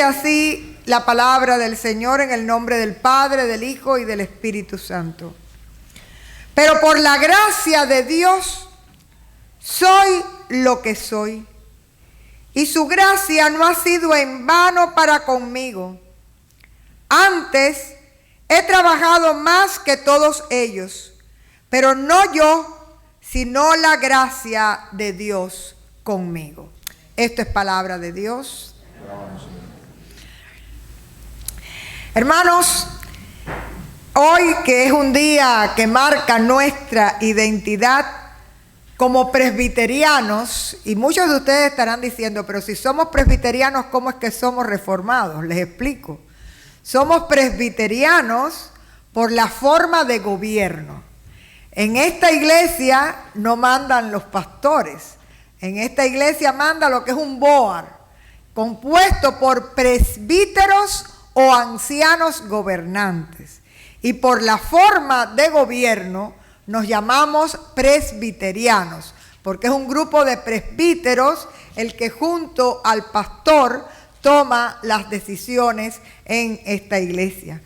dice así la palabra del Señor en el nombre del Padre, del Hijo y del Espíritu Santo. Pero por la gracia de Dios soy lo que soy. Y su gracia no ha sido en vano para conmigo. Antes he trabajado más que todos ellos, pero no yo, sino la gracia de Dios conmigo. Esto es palabra de Dios. Hermanos, hoy que es un día que marca nuestra identidad como presbiterianos, y muchos de ustedes estarán diciendo, pero si somos presbiterianos, ¿cómo es que somos reformados? Les explico. Somos presbiterianos por la forma de gobierno. En esta iglesia no mandan los pastores. En esta iglesia manda lo que es un board, compuesto por presbíteros o ancianos gobernantes. Y por la forma de gobierno nos llamamos presbiterianos, porque es un grupo de presbíteros el que junto al pastor toma las decisiones en esta iglesia.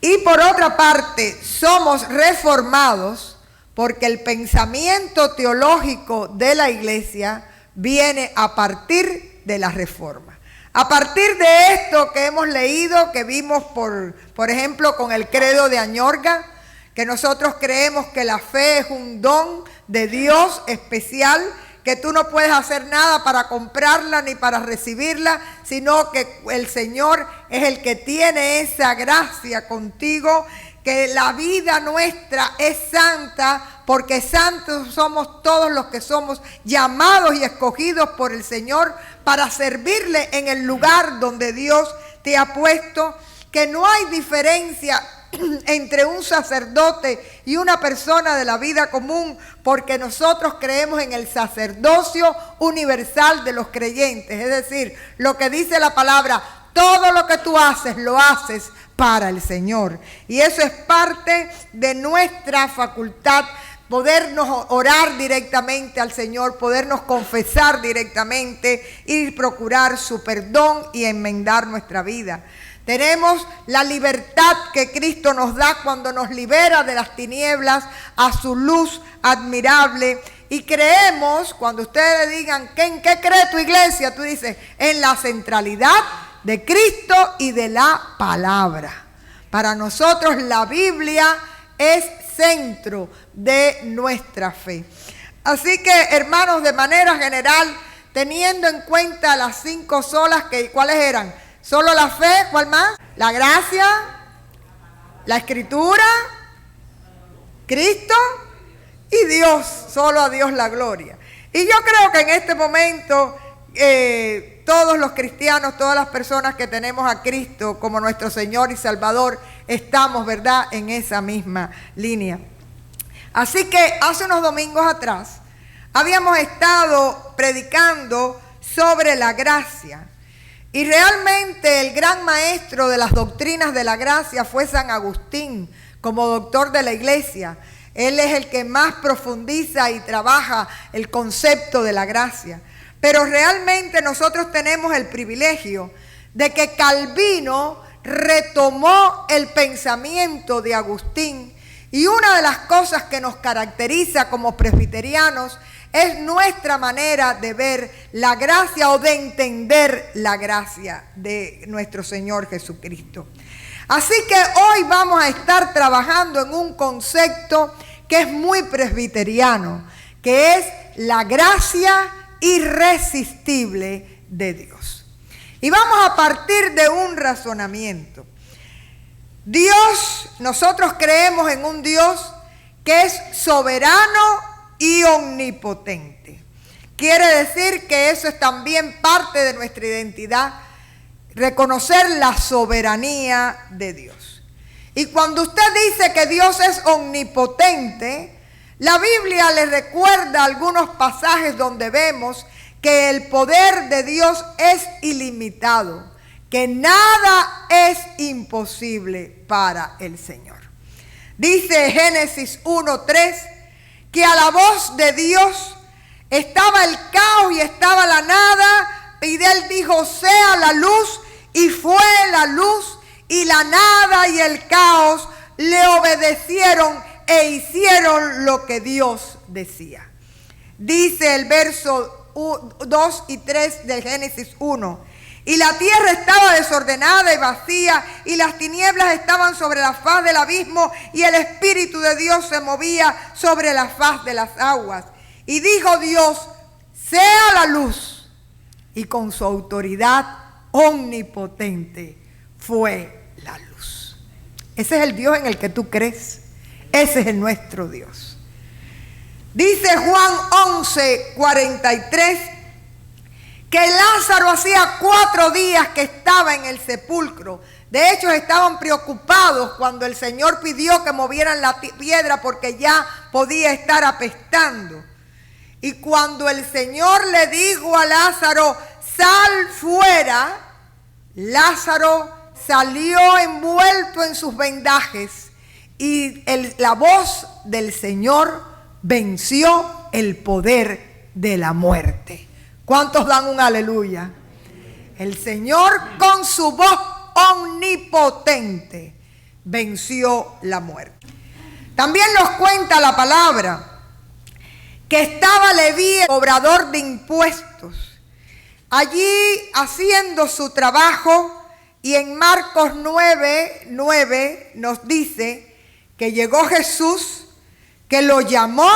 Y por otra parte, somos reformados porque el pensamiento teológico de la iglesia viene a partir de la reforma. A partir de esto que hemos leído, que vimos por ejemplo con el credo de Añorga, que nosotros creemos que la fe es un don de Dios especial, que tú no puedes hacer nada para comprarla ni para recibirla, sino que el Señor es el que tiene esa gracia contigo, que la vida nuestra es santa, porque santos somos todos los que somos llamados y escogidos por el Señor para servirle en el lugar donde Dios te ha puesto, que no hay diferencia entre un sacerdote y una persona de la vida común, porque nosotros creemos en el sacerdocio universal de los creyentes. Es decir, lo que dice la palabra, todo lo que tú haces, lo haces para el Señor. Y eso es parte de nuestra facultad, podernos orar directamente al Señor, podernos confesar directamente y procurar su perdón y enmendar nuestra vida. Tenemos la libertad que Cristo nos da cuando nos libera de las tinieblas a su luz admirable. Y creemos, cuando ustedes digan, ¿en qué cree tu iglesia? Tú dices, en la centralidad de Cristo y de la palabra. Para nosotros la Biblia es centro de nuestra fe. Así que, hermanos, de manera general, teniendo en cuenta las 5 solas, ¿cuáles eran? Solo la fe, ¿cuál más? La gracia, la escritura, Cristo y Dios, solo a Dios la gloria. Y yo creo que en este momento todos los cristianos, todas las personas que tenemos a Cristo como nuestro Señor y Salvador, estamos, ¿verdad?, en esa misma línea. Así que hace unos domingos atrás habíamos estado predicando sobre la gracia. Y realmente el gran maestro de las doctrinas de la gracia fue San Agustín, como doctor de la iglesia. Él es el que más profundiza y trabaja el concepto de la gracia. Pero realmente nosotros tenemos el privilegio de que Calvino retomó el pensamiento de Agustín. Y una de las cosas que nos caracteriza como presbiterianos es nuestra manera de ver la gracia o de entender la gracia de nuestro Señor Jesucristo. Así que hoy vamos a estar trabajando en un concepto que es muy presbiteriano, que es la gracia irresistible de Dios. Y vamos a partir de un razonamiento. Dios, nosotros creemos en un Dios que es soberano y omnipotente. Quiere decir que eso es también parte de nuestra identidad, reconocer la soberanía de Dios. Y cuando usted dice que Dios es omnipotente, la Biblia le recuerda algunos pasajes donde vemos que el poder de Dios es ilimitado, que nada es imposible para el Señor. Dice Génesis 1:3, que a la voz de Dios estaba el caos y estaba la nada, y él dijo, sea la luz, y fue la luz, y la nada y el caos le obedecieron e hicieron lo que Dios decía. Dice el verso 2 y 3 del Génesis 1. Y la tierra estaba desordenada y vacía, y las tinieblas estaban sobre la faz del abismo, y el Espíritu de Dios se movía sobre la faz de las aguas. Y dijo Dios: sea la luz. Y con su autoridad omnipotente fue la luz. Ese es el Dios en el que tú crees. Ese es el nuestro Dios. Dice Juan 11:43 que Lázaro hacía 4 días que estaba en el sepulcro. De hecho, estaban preocupados cuando el Señor pidió que movieran la piedra porque ya podía estar apestando. Y cuando el Señor le dijo a Lázaro: sal fuera, Lázaro salió envuelto en sus vendajes, y la voz del Señor venció el poder de la muerte. ¿Cuántos dan un aleluya? El Señor con su voz omnipotente venció la muerte. También nos cuenta la palabra que estaba Leví, el cobrador de impuestos, allí haciendo su trabajo, y en Marcos 9:9 nos dice que llegó Jesús, que lo llamó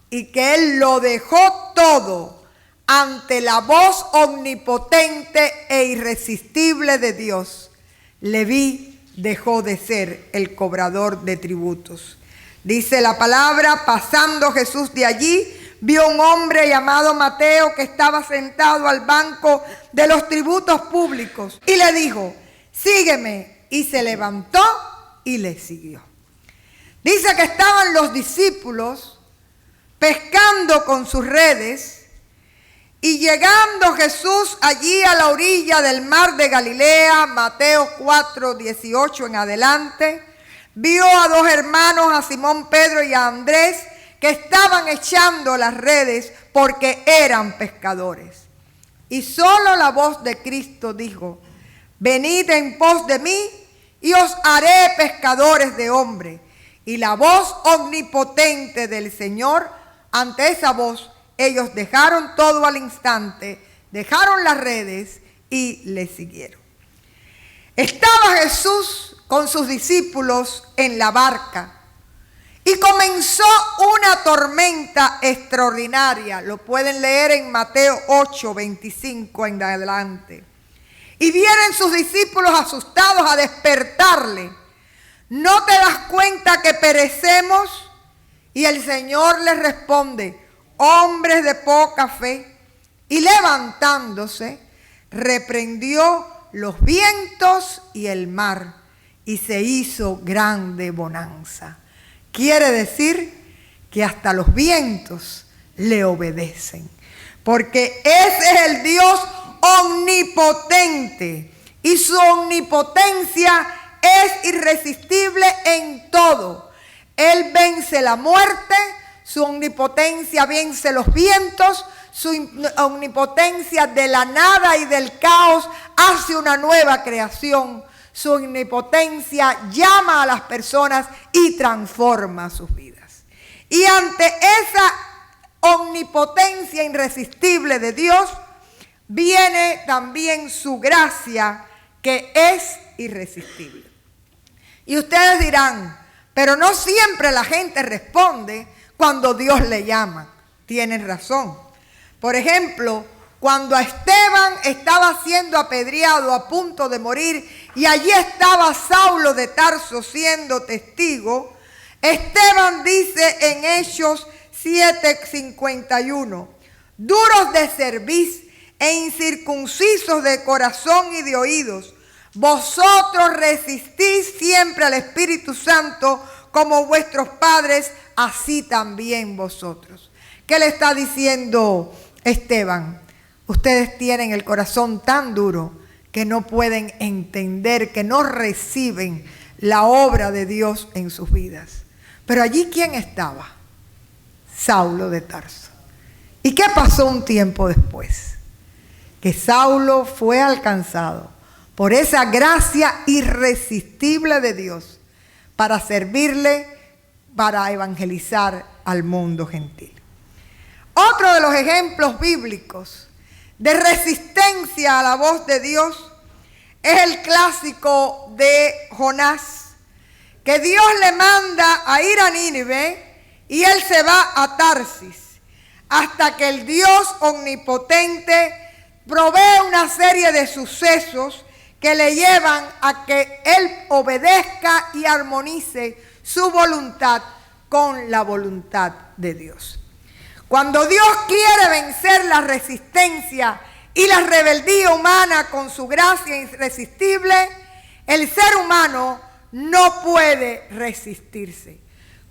y que él lo dejó todo ante la voz omnipotente e irresistible de Dios. Leví dejó de ser el cobrador de tributos. Dice la palabra: pasando Jesús de allí, vio un hombre llamado Mateo que estaba sentado al banco de los tributos públicos, y le dijo: sígueme. Y se levantó y le siguió. Dice que estaban los discípulos pescando con sus redes, y llegando Jesús allí a la orilla del mar de Galilea, Mateo 4:18 en adelante, vio a 2 hermanos, a Simón Pedro y a Andrés, que estaban echando las redes porque eran pescadores. Y solo la voz de Cristo dijo: venid en pos de mí y os haré pescadores de hombres. Y la voz omnipotente del Señor, ante esa voz, ellos dejaron todo al instante, dejaron las redes y le siguieron. Estaba Jesús con sus discípulos en la barca y comenzó una tormenta extraordinaria. Lo pueden leer en Mateo 8:25 en adelante. Y vienen sus discípulos asustados a despertarle: ¿no te das cuenta que perecemos? Y el Señor les responde: hombres de poca fe. Y levantándose, reprendió los vientos y el mar, y se hizo grande bonanza. Quiere decir que hasta los vientos le obedecen, porque ese es el Dios omnipotente, y su omnipotencia es irresistible en todo. Él vence la muerte, su omnipotencia vence los vientos, su omnipotencia de la nada y del caos hace una nueva creación. Su omnipotencia llama a las personas y transforma sus vidas. Y ante esa omnipotencia irresistible de Dios, viene también su gracia, que es irresistible. Y ustedes dirán: pero no siempre la gente responde cuando Dios le llama. Tienen razón. Por ejemplo, cuando a Esteban estaba siendo apedreado, a punto de morir, y allí estaba Saulo de Tarso siendo testigo, Esteban dice en Hechos 7:51: duros de cerviz e incircuncisos de corazón y de oídos, vosotros resistís siempre al Espíritu Santo, como vuestros padres, así también vosotros. ¿Qué le está diciendo Esteban? Ustedes tienen el corazón tan duro que no pueden entender, que no reciben la obra de Dios en sus vidas. Pero allí, ¿quién estaba? Saulo de Tarso. ¿Y qué pasó un tiempo después? Que Saulo fue alcanzado por esa gracia irresistible de Dios para servirle, para evangelizar al mundo gentil. Otro de los ejemplos bíblicos de resistencia a la voz de Dios es el clásico de Jonás, que Dios le manda a ir a Nínive y él se va a Tarsis, hasta que el Dios omnipotente provee una serie de sucesos que le llevan a que él obedezca y armonice su voluntad con la voluntad de Dios. Cuando Dios quiere vencer la resistencia y la rebeldía humana con su gracia irresistible, el ser humano no puede resistirse.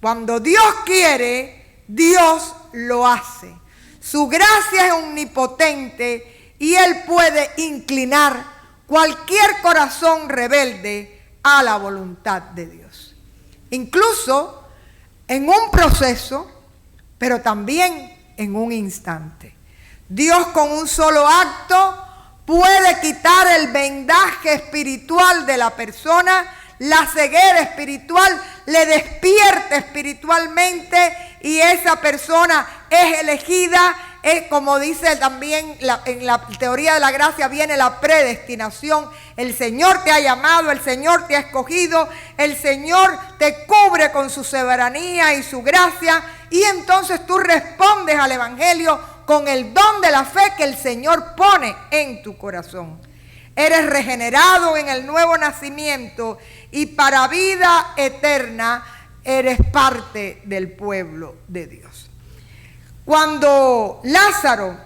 Cuando Dios quiere, Dios lo hace. Su gracia es omnipotente y Él puede inclinar cualquier corazón rebelde a la voluntad de Dios. Incluso en un proceso, pero también en un instante. Dios con un solo acto puede quitar el vendaje espiritual de la persona, la ceguera espiritual, le despierta espiritualmente y esa persona es elegida. Como dice también en la teoría de la gracia, viene la predestinación. El Señor te ha llamado, el Señor te ha escogido, el Señor te cubre con su soberanía y su gracia, y entonces tú respondes al Evangelio con el don de la fe que el Señor pone en tu corazón. Eres regenerado en el nuevo nacimiento y para vida eterna eres parte del pueblo de Dios. Cuando Lázaro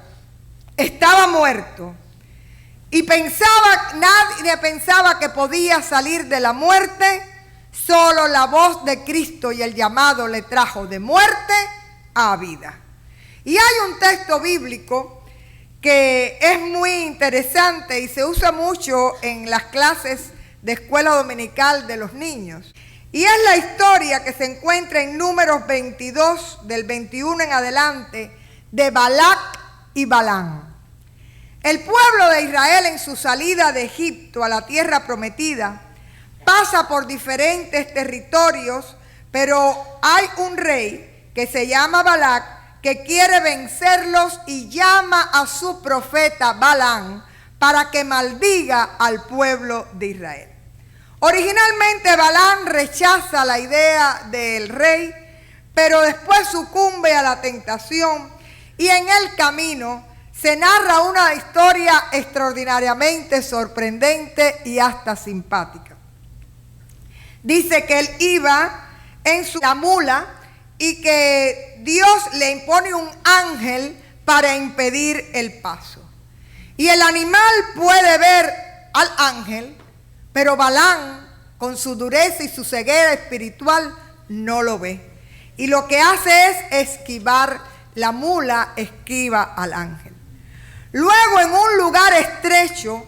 estaba muerto y nadie pensaba que podía salir de la muerte, solo la voz de Cristo y el llamado le trajo de muerte a vida. Y hay un texto bíblico que es muy interesante y se usa mucho en las clases de escuela dominical de los niños. Y es la historia que se encuentra en Números 22, del 21 en adelante, de Balac y Balaam. El pueblo de Israel en su salida de Egipto a la tierra prometida pasa por diferentes territorios, pero hay un rey que se llama Balac que quiere vencerlos y llama a su profeta Balaam para que maldiga al pueblo de Israel. Originalmente Balaam rechaza la idea del rey, pero después sucumbe a la tentación y en el camino se narra una historia extraordinariamente sorprendente y hasta simpática. Dice que él iba en su mula y que Dios le impone un ángel para impedir el paso. Y el animal puede ver al ángel, pero Balaam, con su dureza y su ceguera espiritual, no lo ve. Y lo que hace es esquivar, la mula esquiva al ángel. Luego, en un lugar estrecho,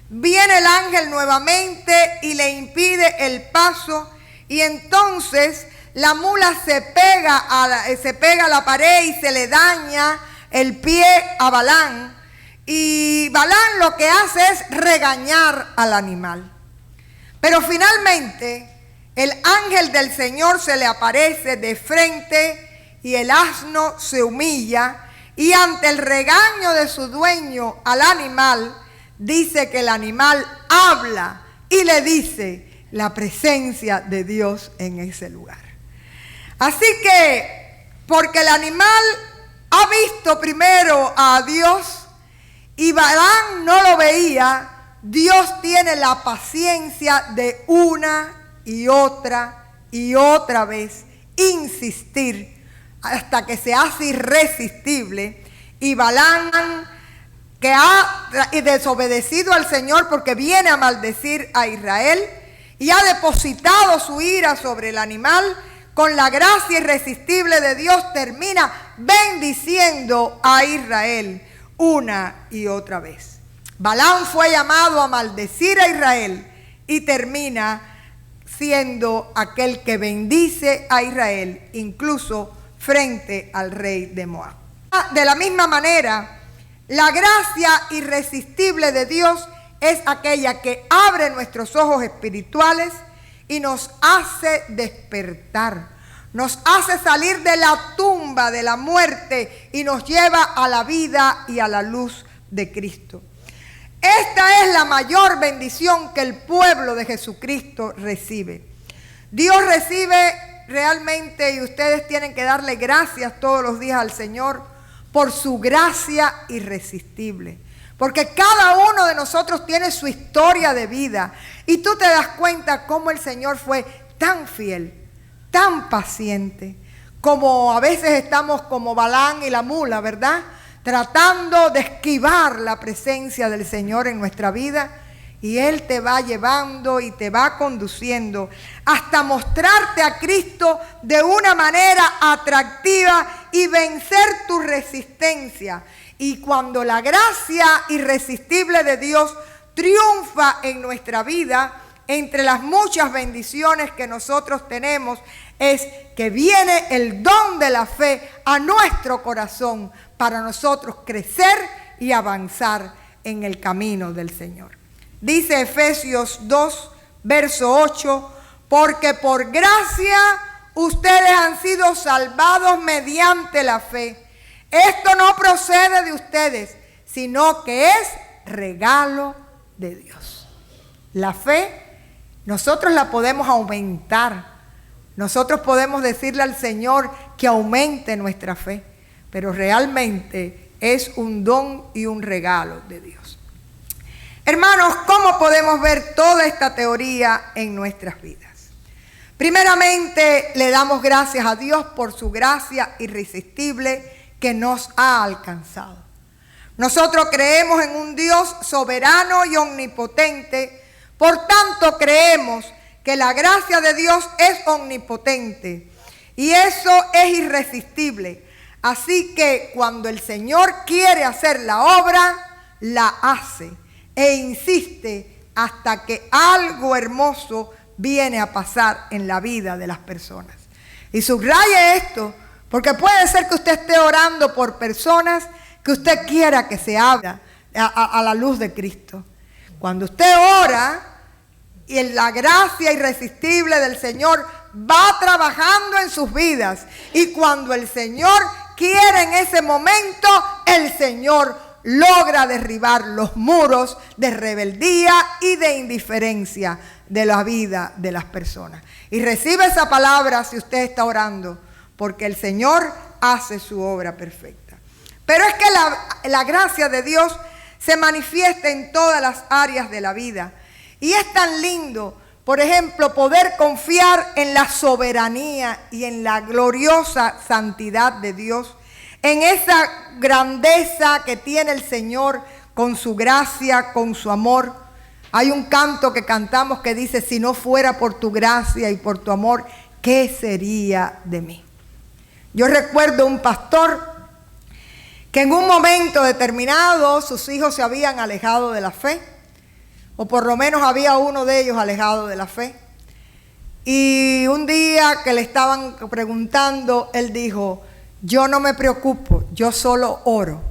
viene el ángel nuevamente y le impide el paso. Y entonces la mula se pega a la pared y se le daña el pie a Balaam. Y Balaam lo que hace es regañar al animal. Pero finalmente el ángel del Señor se le aparece de frente y el asno se humilla y ante el regaño de su dueño al animal, dice que el animal habla y le dice la presencia de Dios en ese lugar. Así que, porque el animal ha visto primero a Dios y Balaam no lo veía, Dios tiene la paciencia de una y otra vez insistir hasta que se hace irresistible. Y Balaam, que ha desobedecido al Señor porque viene a maldecir a Israel y ha depositado su ira sobre el animal, con la gracia irresistible de Dios termina bendiciendo a Israel una y otra vez. Balaam fue llamado a maldecir a Israel y termina siendo aquel que bendice a Israel, incluso frente al rey de Moab. De la misma manera, la gracia irresistible de Dios es aquella que abre nuestros ojos espirituales y nos hace despertar. Nos hace salir de la tumba de la muerte y nos lleva a la vida y a la luz de Cristo. Esta es la mayor bendición que el pueblo de Jesucristo recibe. Dios recibe realmente, y ustedes tienen que darle gracias todos los días al Señor por su gracia irresistible. Porque cada uno de nosotros tiene su historia de vida. Y tú te das cuenta cómo el Señor fue tan fiel, tan paciente, como a veces estamos como Balaam y la mula, ¿verdad? Tratando de esquivar la presencia del Señor en nuestra vida. Y Él te va llevando y te va conduciendo hasta mostrarte a Cristo de una manera atractiva y vencer tu resistencia. Y cuando la gracia irresistible de Dios triunfa en nuestra vida, entre las muchas bendiciones que nosotros tenemos, es que viene el don de la fe a nuestro corazón para nosotros crecer y avanzar en el camino del Señor. Dice Efesios 2, verso 8, porque por gracia ustedes han sido salvados mediante la fe. Esto no procede de ustedes, sino que es regalo de Dios. La fe, nosotros la podemos aumentar. Nosotros podemos decirle al Señor que aumente nuestra fe, pero realmente es un don y un regalo de Dios. Hermanos, ¿cómo podemos ver toda esta teoría en nuestras vidas? Primeramente, le damos gracias a Dios por su gracia irresistible que nos ha alcanzado. Nosotros creemos en un Dios soberano y omnipotente, por tanto creemos que la gracia de Dios es omnipotente y eso es irresistible. Así que cuando el Señor quiere hacer la obra, la hace e insiste hasta que algo hermoso viene a pasar en la vida de las personas. Y subraye esto, porque puede ser que usted esté orando por personas que usted quiera que se abra a la luz de Cristo. Cuando usted ora y en la gracia irresistible del Señor va trabajando en sus vidas, y cuando el Señor quiere en ese momento, el Señor logra derribar los muros de rebeldía y de indiferencia de la vida de las personas. Y recibe esa palabra si usted está orando, porque el Señor hace su obra perfecta. Pero es que la gracia de Dios se manifiesta en todas las áreas de la vida. Y es tan lindo, por ejemplo, poder confiar en la soberanía y en la gloriosa santidad de Dios, en esa grandeza que tiene el Señor con su gracia, con su amor. Hay un canto que cantamos que dice: si no fuera por tu gracia y por tu amor, ¿qué sería de mí? Yo recuerdo un pastor que en un momento determinado sus hijos se habían alejado de la fe, o por lo menos había uno de ellos alejado de la fe. Y un día que le estaban preguntando, él dijo: yo no me preocupo, yo solo oro,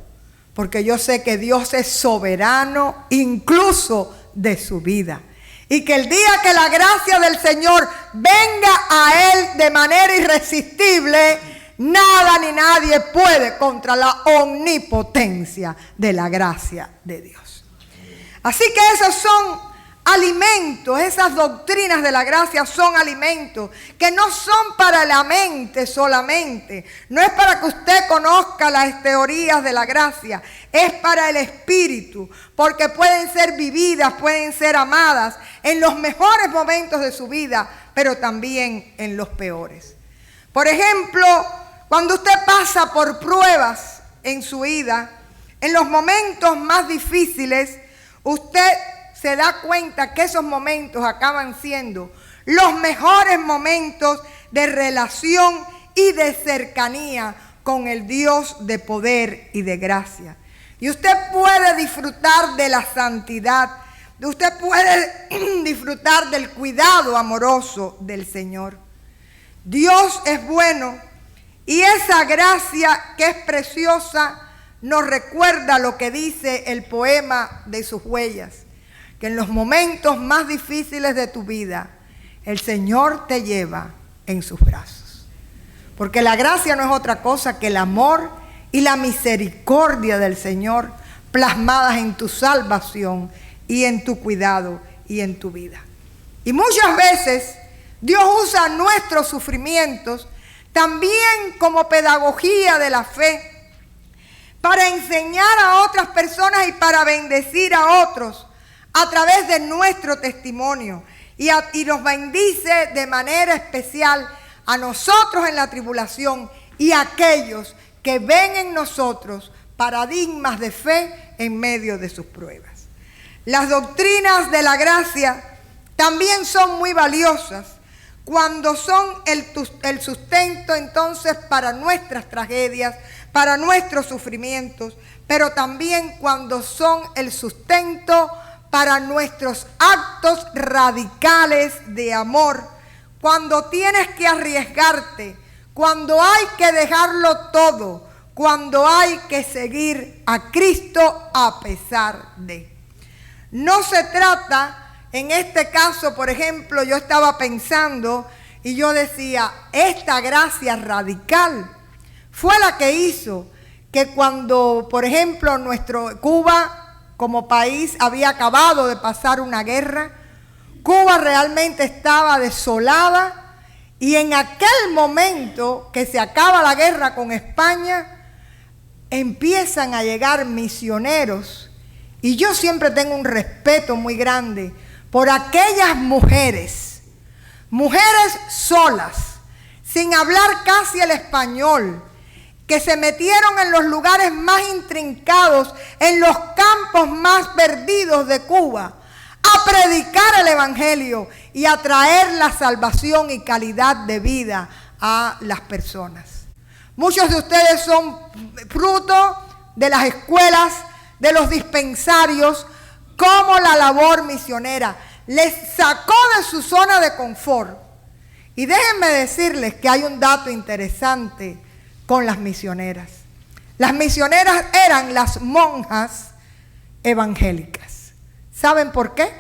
porque yo sé que Dios es soberano incluso de su vida. Y que el día que la gracia del Señor venga a él de manera irresistible, nada ni nadie puede contra la omnipotencia de la gracia de Dios. Así que esos son alimentos, esas doctrinas de la gracia son alimentos que no son para la mente solamente, no es para que usted conozca las teorías de la gracia, es para el espíritu, porque pueden ser vividas, pueden ser amadas en los mejores momentos de su vida, pero también en los peores. Por ejemplo, cuando usted pasa por pruebas en su vida, en los momentos más difíciles, usted se da cuenta que esos momentos acaban siendo los mejores momentos de relación y de cercanía con el Dios de poder y de gracia. Y usted puede disfrutar de la santidad, usted puede disfrutar del cuidado amoroso del Señor. Dios es bueno y esa gracia que es preciosa nos recuerda lo que dice el poema de sus huellas. que en los momentos más difíciles de tu vida, el Señor te lleva en sus brazos. Porque la gracia no es otra cosa que el amor y la misericordia del Señor plasmadas en tu salvación y en tu cuidado y en tu vida. Y muchas veces Dios usa nuestros sufrimientos también como pedagogía de la fe, para enseñar a otras personas y para bendecir a otros a través de nuestro testimonio. Y nos bendice de manera especial a nosotros en la tribulación y a aquellos que ven en nosotros paradigmas de fe en medio de sus pruebas. Las doctrinas de la gracia también son muy valiosas cuando son el sustento entonces para nuestras tragedias, para nuestros sufrimientos, pero también cuando son el sustento para nuestros actos radicales de amor, cuando tienes que arriesgarte, cuando hay que dejarlo todo, cuando hay que seguir a Cristo a pesar de. No se trata, en este caso, por ejemplo, yo estaba pensando y yo decía, esta gracia radical fue la que hizo que cuando, por ejemplo, Cuba como país había acabado de pasar una guerra, Cuba realmente estaba desolada y en aquel momento que se acaba la guerra con España, empiezan a llegar misioneros. Y yo siempre tengo un respeto muy grande por aquellas mujeres solas, sin hablar casi el español, que se metieron en los lugares más intrincados, en los campos más perdidos de Cuba, a predicar el evangelio y a traer la salvación y calidad de vida a las personas. Muchos de ustedes son fruto de las escuelas, de los dispensarios, como la labor misionera les sacó de su zona de confort. Y déjenme decirles que hay un dato interesante con las misioneras. Las misioneras eran las monjas evangélicas. ¿Saben por qué?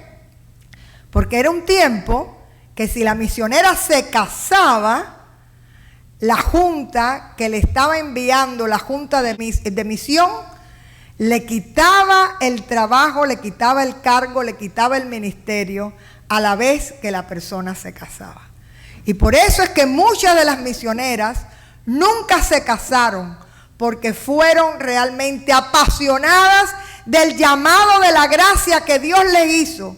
Porque era un tiempo que si la misionera se casaba, la junta que le estaba enviando, la junta de misión, le quitaba el trabajo, le quitaba el cargo, le quitaba el ministerio a la vez que la persona se casaba. Y por eso es que muchas de las misioneras nunca se casaron, porque fueron realmente apasionadas del llamado de la gracia que Dios les hizo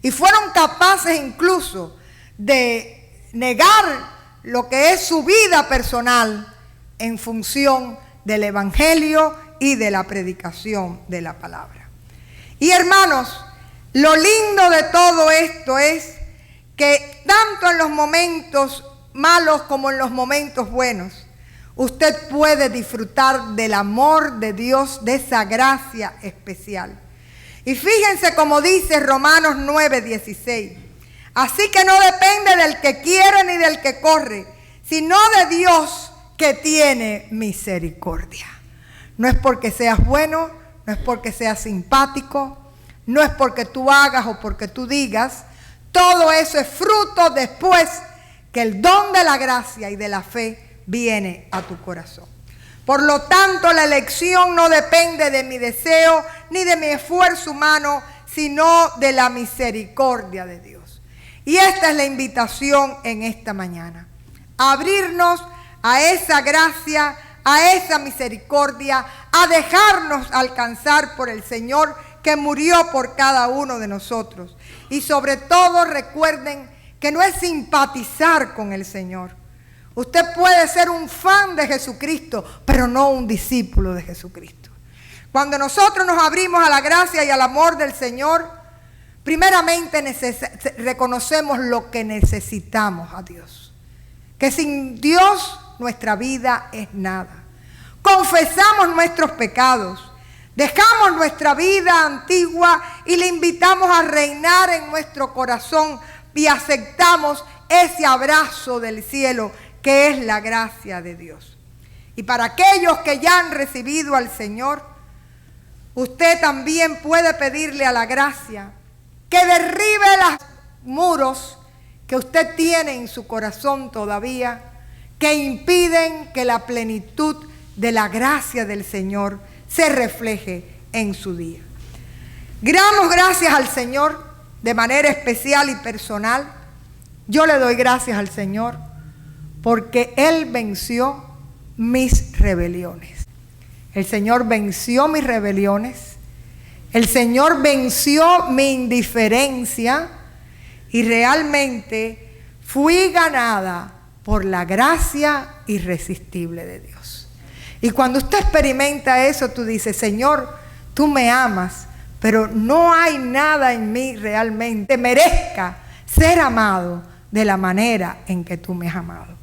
y fueron capaces incluso de negar lo que es su vida personal en función del evangelio y de la predicación de la palabra. Y hermanos, lo lindo de todo esto es que tanto en los momentos malos como en los momentos buenos, usted puede disfrutar del amor de Dios, de esa gracia especial. Y fíjense como dice Romanos 9:16. Así que no depende del que quiere ni del que corre, sino de Dios que tiene misericordia. No es porque seas bueno, no es porque seas simpático, no es porque tú hagas o porque tú digas. Todo eso es fruto después que el don de la gracia y de la fe viene a tu corazón. Por lo tanto, la elección no depende de mi deseo ni de mi esfuerzo humano, sino de la misericordia de Dios. Y esta es la invitación en esta mañana. Abrirnos a esa gracia, a esa misericordia, a dejarnos alcanzar por el Señor que murió por cada uno de nosotros. Y sobre todo recuerden que no es simpatizar con el Señor. Usted puede ser un fan de Jesucristo, pero no un discípulo de Jesucristo. Cuando nosotros nos abrimos a la gracia y al amor del Señor, primeramente reconocemos lo que necesitamos a Dios. Que sin Dios nuestra vida es nada. Confesamos nuestros pecados, dejamos nuestra vida antigua y le invitamos a reinar en nuestro corazón y aceptamos ese abrazo del cielo que es la gracia de Dios. Y para aquellos que ya han recibido al Señor, usted también puede pedirle a la gracia que derribe los muros que usted tiene en su corazón todavía, que impiden que la plenitud de la gracia del Señor se refleje en su día. Damos gracias al Señor de manera especial y personal. Yo le doy gracias al Señor porque Él venció mis rebeliones. El Señor venció mis rebeliones. El Señor venció mi indiferencia y realmente fui ganada por la gracia irresistible de Dios. Y cuando usted experimenta eso, tú dices, Señor, tú me amas, pero no hay nada en mí realmente que merezca ser amado de la manera en que tú me has amado.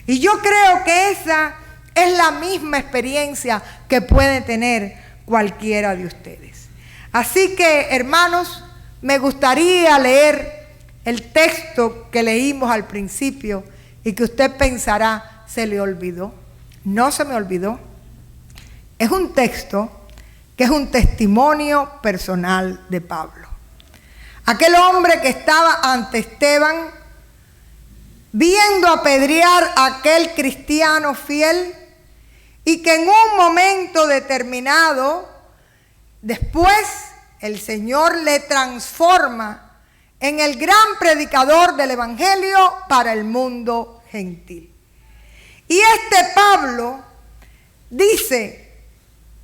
Y yo creo que esa es la misma experiencia que puede tener cualquiera de ustedes. Así que, hermanos, me gustaría leer el texto que leímos al principio y que usted pensará, ¿se le olvidó? No se me olvidó. Es un texto que es un testimonio personal de Pablo. Aquel hombre que estaba ante Esteban, viendo apedrear a aquel cristiano fiel, y que en un momento determinado, después el Señor le transforma en el gran predicador del Evangelio para el mundo gentil. Y este Pablo dice,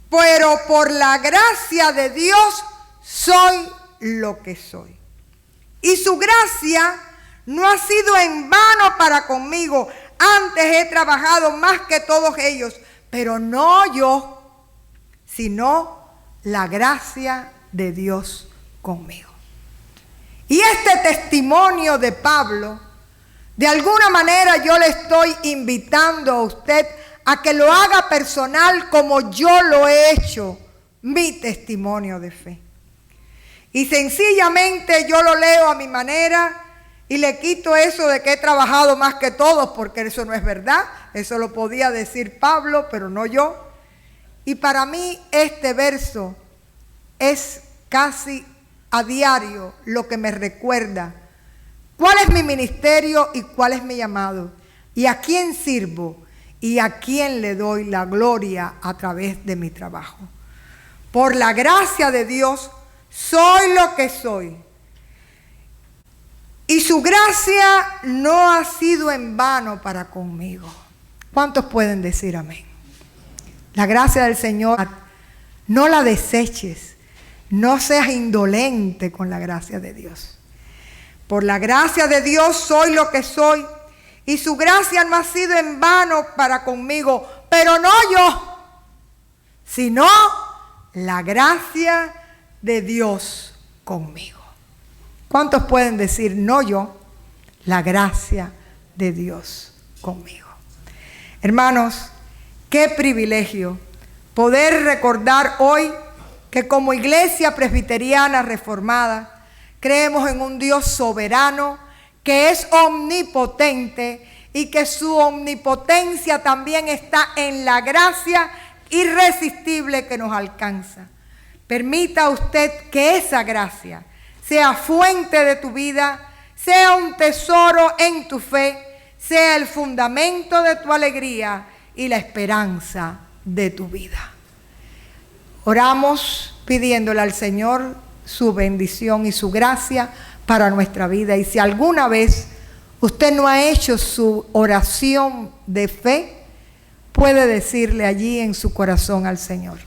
pero por la gracia de Dios soy lo que soy. Y su gracia no ha sido en vano para conmigo. Antes he trabajado más que todos ellos, pero no yo, sino la gracia de Dios conmigo. Y este testimonio de Pablo, de alguna manera yo le estoy invitando a usted a que lo haga personal como yo lo he hecho, mi testimonio de fe. Y sencillamente yo lo leo a mi manera y le quito eso de que he trabajado más que todos, porque eso no es verdad. Eso lo podía decir Pablo, pero no yo. Y para mí este verso es casi a diario lo que me recuerda cuál es mi ministerio y cuál es mi llamado, y a quién sirvo y a quién le doy la gloria a través de mi trabajo. Por la gracia de Dios soy lo que soy. Y su gracia no ha sido en vano para conmigo. ¿Cuántos pueden decir amén? La gracia del Señor, no la deseches. No seas indolente con la gracia de Dios. Por la gracia de Dios soy lo que soy. Y su gracia no ha sido en vano para conmigo. Pero no yo, sino la gracia de Dios conmigo. ¿Cuántos pueden decir no yo? La gracia de Dios conmigo. Hermanos, qué privilegio poder recordar hoy que como iglesia presbiteriana reformada creemos en un Dios soberano que es omnipotente y que su omnipotencia también está en la gracia irresistible que nos alcanza. Permita usted que esa gracia sea fuente de tu vida, sea un tesoro en tu fe, sea el fundamento de tu alegría y la esperanza de tu vida. Oramos pidiéndole al Señor su bendición y su gracia para nuestra vida. Y si alguna vez usted no ha hecho su oración de fe, puede decirle allí en su corazón al Señor: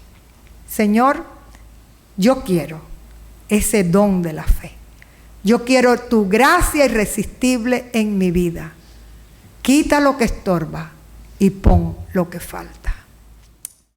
Señor, yo quiero ese don de la fe. Yo quiero tu gracia irresistible en mi vida. Quita lo que estorba y pon lo que falta.